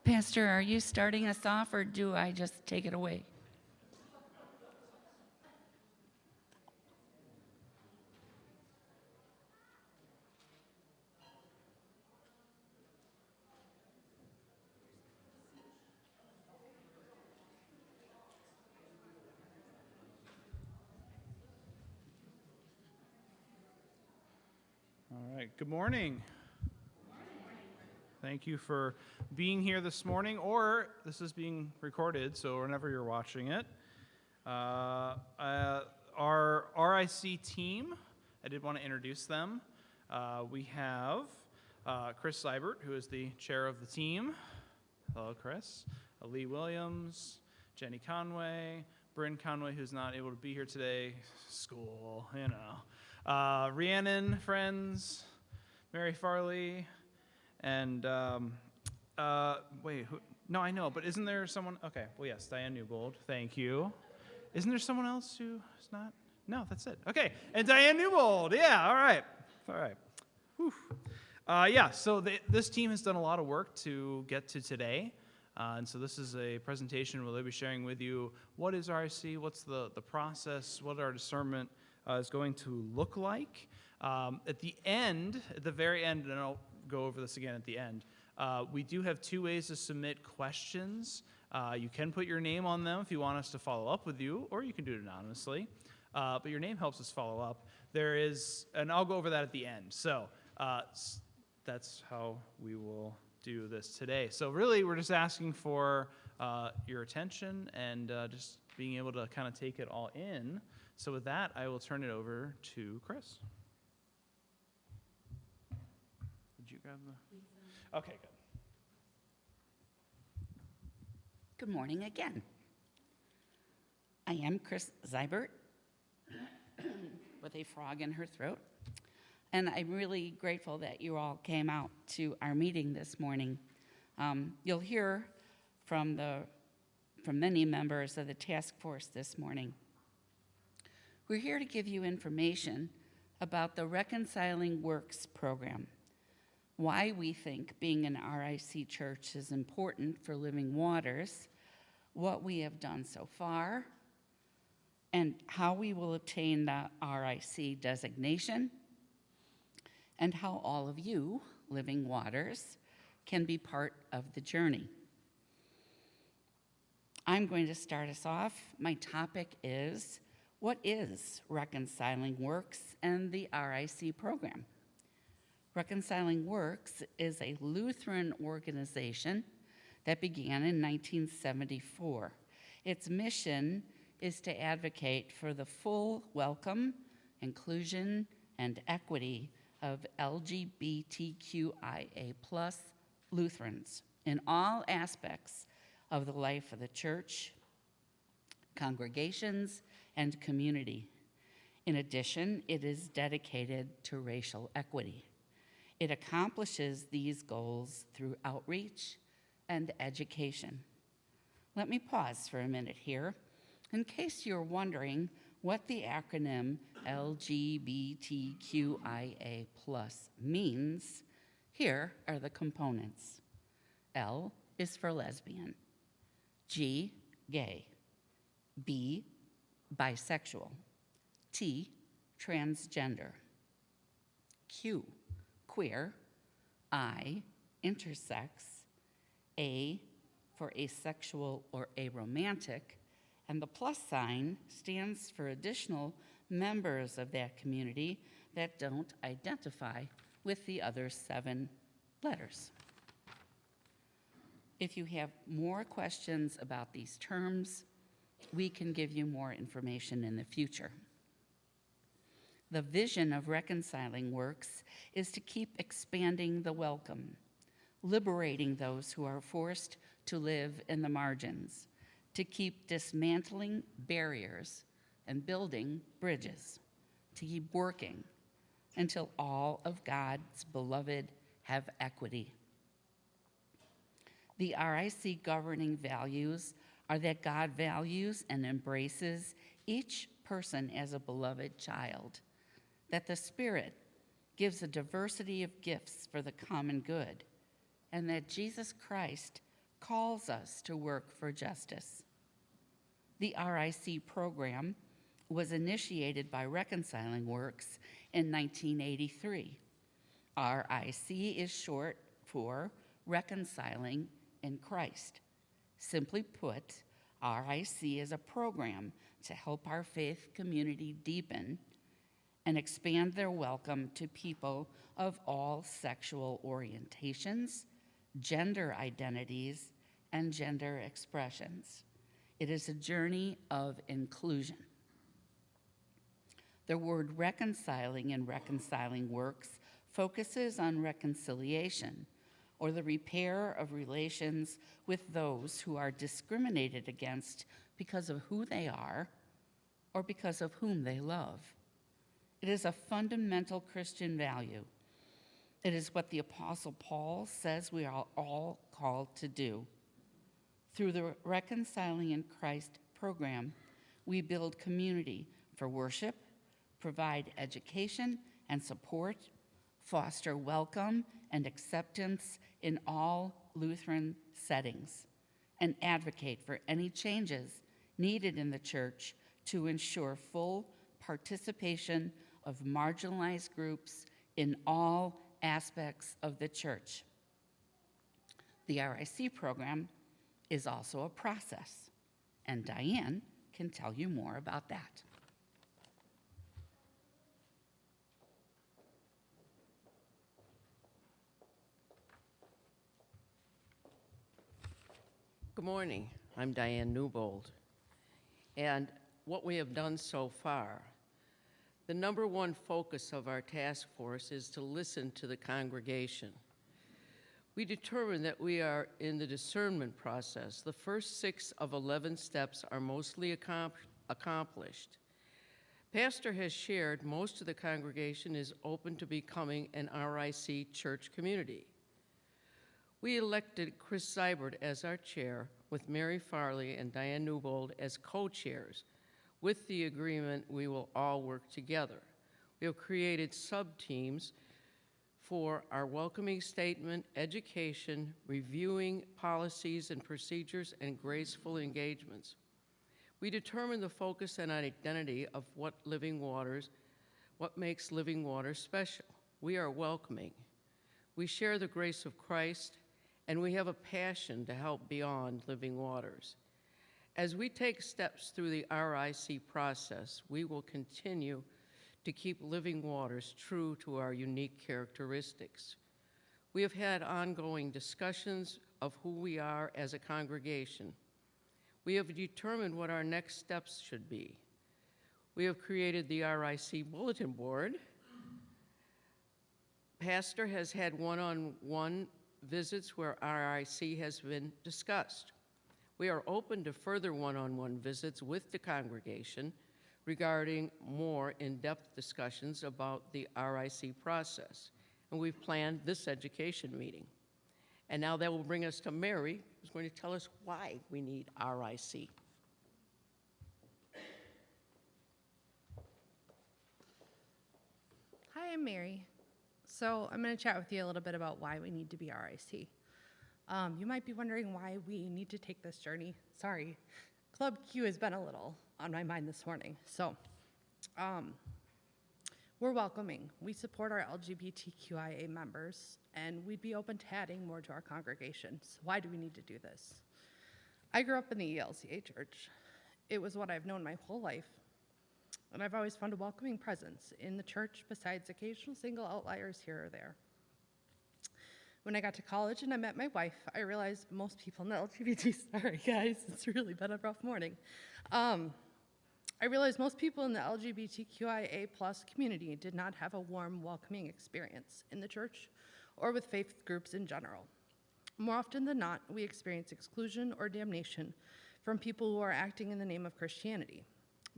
Pastor, are you starting us off, or do I just take it away? All right, good morning. Thank you for being here this morning, or this is being recorded, so whenever you're watching it. Our RIC team, I did want to introduce them. We have Chris Seibert, who is the chair of the team. Hello, Chris. Lee Williams, Jenny Conway, Bryn Conway, who's not able to be here today. School, you know. Rhiannon, friends, Mary Farley, and wait, who? No, I know, but isn't there someone? Okay, well, yes, Diane Newbold. Thank you. Isn't there someone else who's not? No, that's it. Okay, and Diane Newbold. Yeah, all right. Whew. Yeah, so this team has done a lot of work to get to today. And so this is a presentation where they'll be sharing with you what is RIC, what's the process, what our discernment is going to look like. At the very end, and I'll go over this again at the end, we do have two ways to submit questions. You can put your name on them if you want us to follow up with you, or you can do it anonymously. But your name helps us follow up. There is, and I'll go over that at the end. So that's how we will do this today. So really, we're just asking for your attention and just being able to kind of take it all in. So with that, I will turn it over to Chris. Did you grab the? Okay, good. Good morning again. I am Chris Seibert with a frog in her throat. And I'm really grateful that you all came out to our meeting this morning. You'll hear from many members of the task force this morning. We're here to give you information about the Reconciling Works program, why we think being an RIC church is important for Living Waters, what we have done so far, and how we will obtain the RIC designation, and how all of you, Living Waters, can be part of the journey. I'm going to start us off. My topic is, what is Reconciling Works and the RIC program? Reconciling Works is a Lutheran organization that began in 1974. Its mission is to advocate for the full welcome, inclusion, and equity of LGBTQIA+ Lutherans in all aspects of the life of the church, congregations, and community. In addition, it is dedicated to racial equity. It accomplishes these goals through outreach and education. Let me pause for a minute here. In case you're wondering what the acronym LGBTQIA+ means, here are the components. L is for lesbian, G, gay, B, bisexual, T, transgender, Q, queer, I, intersex, A for asexual or aromantic, and the plus sign stands for additional members of that community that don't identify with the other 7 letters. If you have more questions about these terms, we can give you more information in the future. The vision of Reconciling Works is to keep expanding the welcome, liberating those who are forced to live in the margins, to keep dismantling barriers and building bridges, to keep working until all of God's beloved have equity. The RIC governing values are that God values and embraces each person as a beloved child, that the Spirit gives a diversity of gifts for the common good, and that Jesus Christ calls us to work for justice. The RIC program was initiated by Reconciling Works in 1983. RIC is short for Reconciling in Christ. Simply put, RIC is a program to help our faith community deepen and expand their welcome to people of all sexual orientations, gender identities, and gender expressions. It is a journey of inclusion. The word reconciling in Reconciling Works focuses on reconciliation, or the repair of relations with those who are discriminated against because of who they are or because of whom they love. It is a fundamental Christian value. It is what the Apostle Paul says we are all called to do. Through the Reconciling in Christ program, we build community for worship, provide education and support, foster welcome and acceptance in all Lutheran settings, and advocate for any changes needed in the church to ensure full participation of marginalized groups in all aspects of the church. The RIC program is also a process, and Diane can tell you more about that. Good morning. I'm Diane Newbold. And what we have done so far, the number one focus of our task force is to listen to the congregation. We determined that we are in the discernment process. The first 6 of 11 steps are mostly accomplished. Pastor has shared most of the congregation is open to becoming an RIC church community. We elected Chris Seibert as our chair, with Mary Farley and Diane Newbold as co-chairs, with the agreement we will all work together. We have created sub-teams for our welcoming statement, education, reviewing policies and procedures, and graceful engagements. We determined the focus and identity of what makes Living Waters special. We are welcoming. We share the grace of Christ, and we have a passion to help beyond Living Waters. As we take steps through the RIC process, we will continue to keep Living Waters true to our unique characteristics. We have had ongoing discussions of who we are as a congregation. We have determined what our next steps should be. We have created the RIC bulletin board. Pastor has had one-on-one visits where RIC has been discussed. We are open to further one-on-one visits with the congregation regarding more in-depth discussions about the RIC process. And we've planned this education meeting. And now that will bring us to Mary, who's going to tell us why we need RIC. Hi, I'm Mary. So I'm going to chat with you a little bit about why we need to be RIC. You might be wondering why we need to take this journey. Sorry, Club Q has been a little on my mind this morning. So we're welcoming. We support our LGBTQIA members, and we'd be open to adding more to our congregation. So why do we need to do this? I grew up in the ELCA church. It was what I've known my whole life, and I've always found a welcoming presence in the church besides occasional single outliers here or there. When I got to college and I met my wife, I realized most people in the sorry guys, it's really been a rough morning. I realized most people in the LGBTQIA+ community did not have a warm, welcoming experience in the church or with faith groups in general. More often than not, we experience exclusion or damnation from people who are acting in the name of Christianity.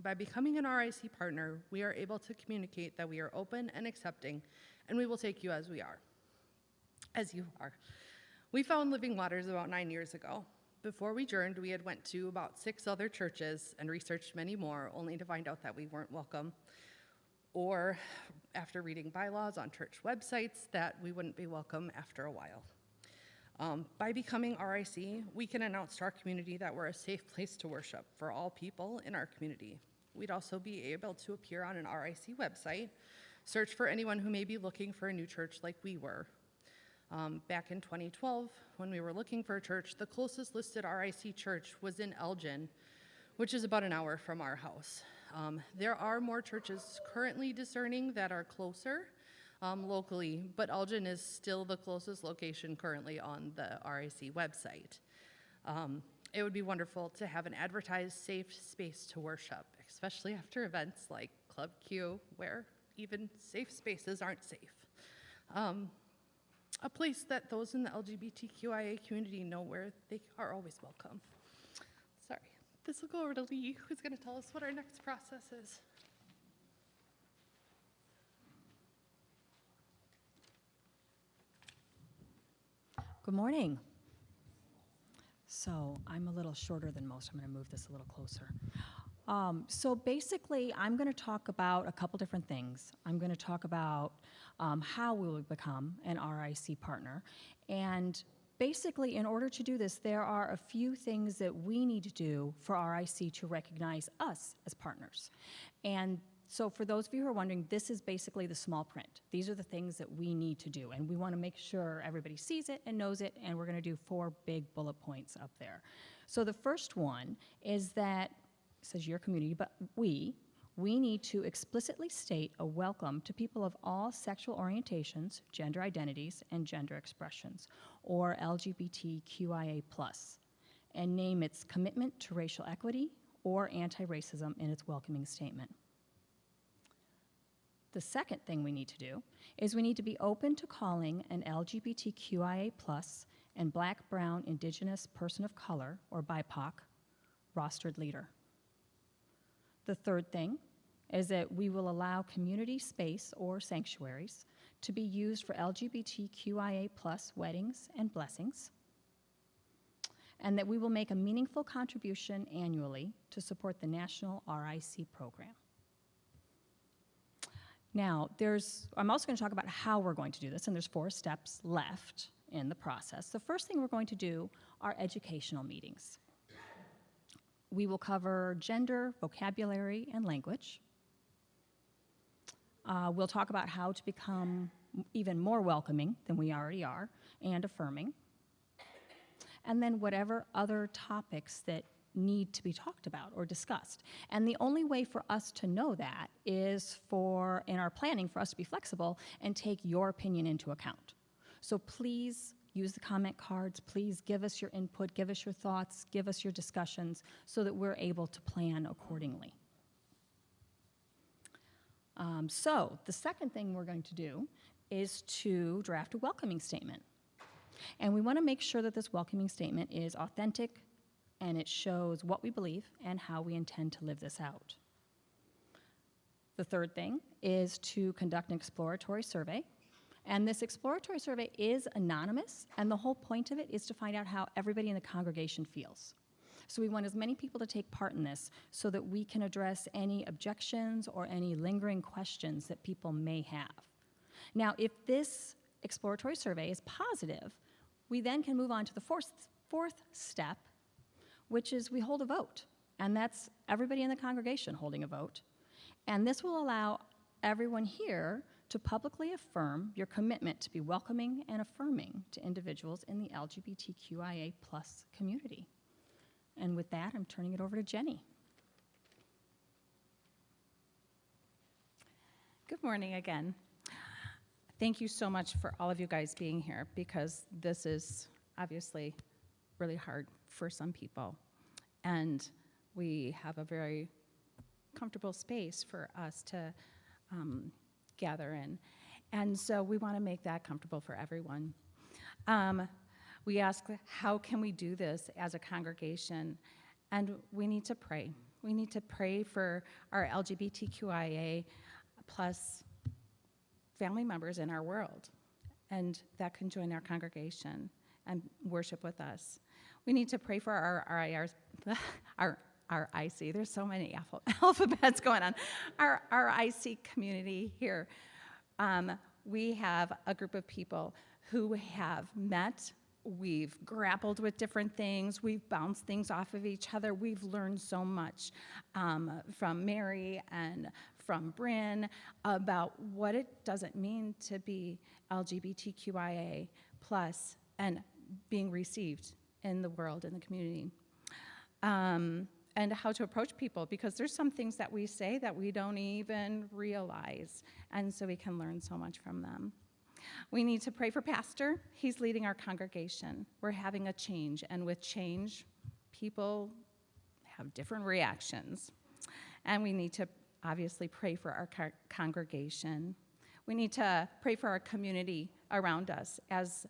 By becoming an RIC partner, we are able to communicate that we are open and accepting, and we will take you as we are. As you are. We found Living Waters about 9 years ago. Before we journed, we had went to about 6 other churches and researched many more, only to find out that we weren't welcome, or after reading bylaws on church websites, that we wouldn't be welcome after a while. By becoming RIC, we can announce to our community that we're a safe place to worship for all people in our community. We'd also be able to appear on an RIC website, search for anyone who may be looking for a new church like we were. Back in 2012, when we were looking for a church, the closest listed RIC church was in Elgin, which is about an hour from our house. There are more churches currently discerning that are closer locally, but Elgin is still the closest location currently on the RIC website. It would be wonderful to have an advertised safe space to worship, especially after events like Club Q, where even safe spaces aren't safe. A place that those in the LGBTQIA community know where they are always welcome. Sorry, this will go over to Lee, who's going to tell us what our next process is. Good morning. So I'm a little shorter than most. I'm going to move this a little closer. So basically, I'm going to talk about a couple different things. I'm going to talk about how we will become an RIC partner. And basically, in order to do this, there are a few things that we need to do for RIC to recognize us as partners. And so for those of you who are wondering, this is basically the small print. These are the things that we need to do, and we want to make sure everybody sees it and knows it, and we're going to do 4 big bullet points up there. So the first one is that, it says your community, but we need to explicitly state a welcome to people of all sexual orientations, gender identities, and gender expressions, or LGBTQIA+, and name its commitment to racial equity or anti-racism in its welcoming statement. The second thing we need to do is we need to be open to calling an LGBTQIA+ and Black, Brown, Indigenous person of color, or BIPOC, rostered leader. The third thing is that we will allow community space or sanctuaries to be used for LGBTQIA+ weddings and blessings, and that we will make a meaningful contribution annually to support the national RIC program. Now, I'm also going to talk about how we're going to do this, and there's 4 steps left in the process. The first thing we're going to do are educational meetings. We will cover gender, vocabulary, and language. We'll talk about how to become even more welcoming than we already are, and affirming. And then whatever other topics that need to be talked about or discussed. And the only way for us to know that is in our planning, for us to be flexible and take your opinion into account. So please use the comment cards. Please give us your input, give us your thoughts, give us your discussions so that we're able to plan accordingly. So the second thing we're going to do is to draft a welcoming statement. And we want to make sure that this welcoming statement is authentic, and it shows what we believe and how we intend to live this out. The third thing is to conduct an exploratory survey. And this exploratory survey is anonymous, and the whole point of it is to find out how everybody in the congregation feels. So we want as many people to take part in this so that we can address any objections or any lingering questions that people may have. Now, if this exploratory survey is positive, we then can move on to the fourth step, which is we hold a vote. And that's everybody in the congregation holding a vote. And this will allow everyone here to publicly affirm your commitment to be welcoming and affirming to individuals in the LGBTQIA+ community. And with that, I'm turning it over to Jenny. Good morning again. Thank you so much for all of you guys being here, because this is obviously really hard for some people. And we have a very comfortable space for us to gather in. And so we want to make that comfortable for everyone. We ask, how can we do this as a congregation? And we need to pray. We need to pray for our LGBTQIA+ family members in our world, and that can join our congregation and worship with us. We need to pray for our RIC. There's so many alphabets going on. Our RIC community here. We have a group of people who have met we've grappled with different things. We've bounced things off of each other. We've learned so much from Mary and from Bryn about what it doesn't mean to be LGBTQIA plus and being received in the world, in the community. And how to approach people, because there's some things that we say that we don't even realize, and so we can learn so much from them. We need to pray for Pastor. He's leading our congregation. We're having a change, and with change, people have different reactions. And we need to obviously pray for our congregation. We need to pray for our community around us as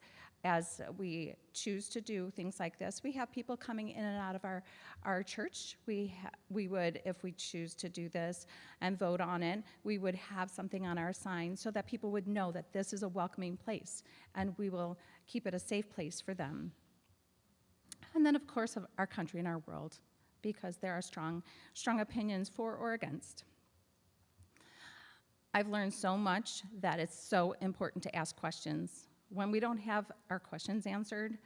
we choose to do things like this. We have people coming in and out of our church. We would, if we choose to do this and vote on it, we would have something on our sign so that people would know that this is a welcoming place, and we will keep it a safe place for them. And then, of course, of our country and our world, because there are strong opinions for or against. I've learned so much that it's so important to ask questions. When we don't have our questions answered,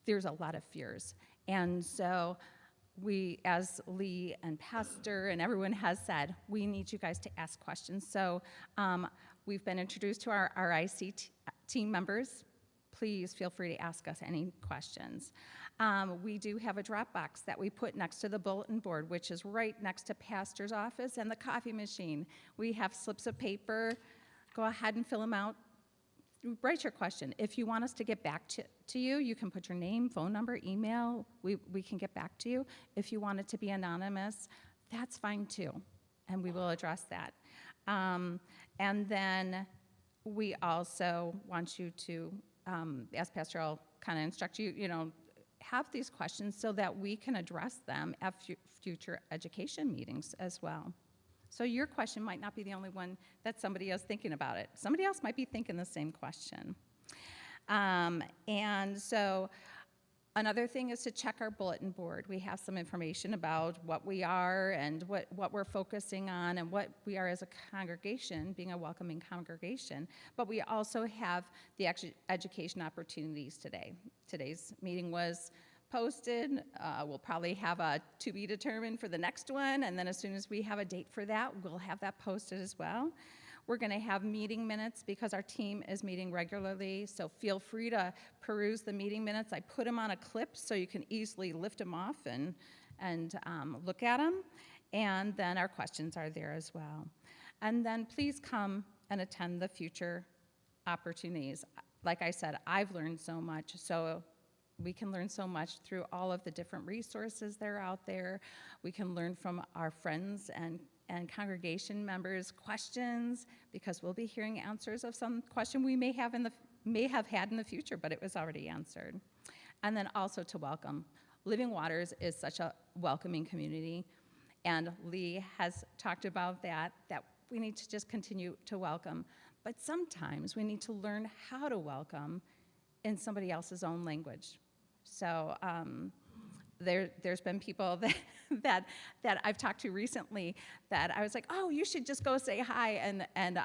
there's a lot of fears. And so we, as Lee and Pastor and everyone has said, we need you guys to ask questions. So we've been introduced to our RIC team members. Please feel free to ask us any questions. We do have a drop box that we put next to the bulletin board, which is right next to Pastor's office and the coffee machine. We have slips of paper. Go ahead and fill them out. Write your question. If you want us to get back to you, you can put your name, phone number, email. We can get back to you. If you want it to be anonymous, that's fine too, and we will address that. And then we also want you to, as Pastor, I'll kind of instruct you, have these questions so that we can address them at future education meetings as well. So your question might not be the only one that somebody is thinking about it. Somebody else might be thinking the same question. And so another thing is to check our bulletin board. We have some information about what we are and what we're focusing on and what we are as a congregation, being a welcoming congregation. But we also have the education opportunities today. Today's meeting was posted. We'll probably have a to be determined for the next one, and then as soon as we have a date for that, we'll have that posted as well. We're going to have meeting minutes because our team is meeting regularly, so feel free to peruse the meeting minutes. I put them on a clip so you can easily lift them off and look at them, and then our questions are there as well. And then please come and attend the future opportunities. Like I said, I've learned so much, so we can learn so much through all of the different resources that are out there. We can learn from our friends and congregation members' questions, because we'll be hearing answers of some question we may have had in the future, but it was already answered. And then also to welcome. Living Waters is such a welcoming community, and Lee has talked about that we need to just continue to welcome. But sometimes we need to learn how to welcome in somebody else's own language. So there's been people that I've talked to recently that I was like, oh, you should just go say hi, and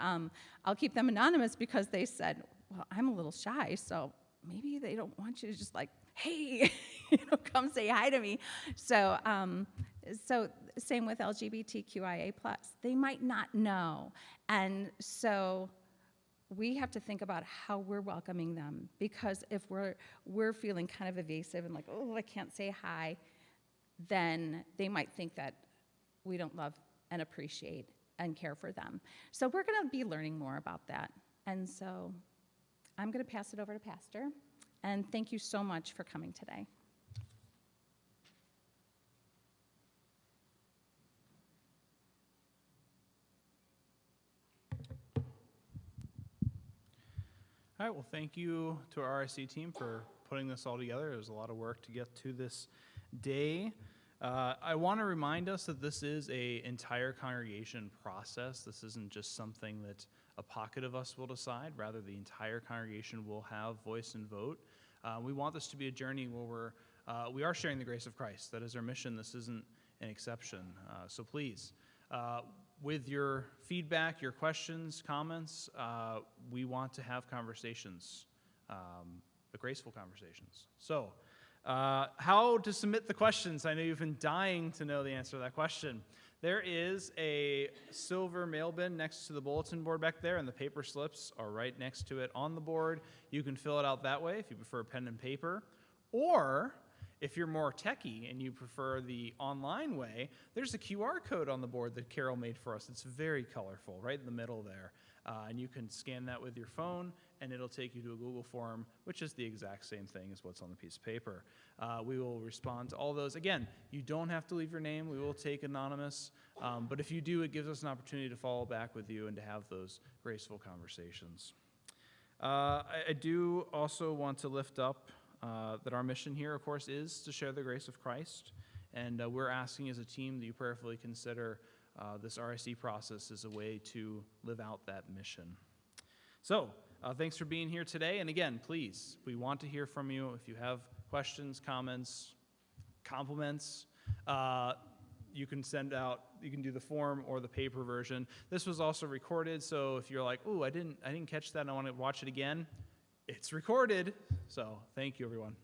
I'll keep them anonymous because they said, well, I'm a little shy, so maybe they don't want you to just like, hey, come say hi to me. So same with LGBTQIA+. They might not know, and so we have to think about how we're welcoming them, because if we're feeling kind of evasive and like, oh, I can't say hi, then they might think that we don't love and appreciate and care for them. So we're going to be learning more about that. And so I'm going to pass it over to Pastor, and thank you so much for coming today. All right, well, thank you to our RIC team for putting this all together. It was a lot of work to get to this day. I want to remind us that this is an entire congregation process. This isn't just something that a pocket of us will decide. Rather, the entire congregation will have voice and vote. We want this to be a journey where we are sharing the grace of Christ. That is our mission. This isn't an exception. So please, with your feedback, your questions, comments, we want to have conversations. graceful conversations. So, how to submit the questions? I know you've been dying to know the answer to that question. There is a silver mail bin next to the bulletin board back there, and the paper slips are right next to it on the board. You can fill it out that way if you prefer pen and paper. Or, if you're more techie and you prefer the online way, there's a QR code on the board that Carol made for us. It's very colorful, right in the middle there. And you can scan that with your phone, and it'll take you to a Google form, which is the exact same thing as what's on the piece of paper. We will respond to all those. Again, you don't have to leave your name. We will take anonymous. But if you do, it gives us an opportunity to follow back with you and to have those graceful conversations. I do also want to lift up that our mission here, of course, is to share the grace of Christ. And we're asking as a team that you prayerfully consider this RIC process as a way to live out that mission. So, thanks for being here today. And again, please, we want to hear from you. If you have questions, comments, compliments, you can do the form or the paper version. This was also recorded, so if you're like, "Ooh, I didn't catch that and I want to watch it again," it's recorded. So, thank you, everyone.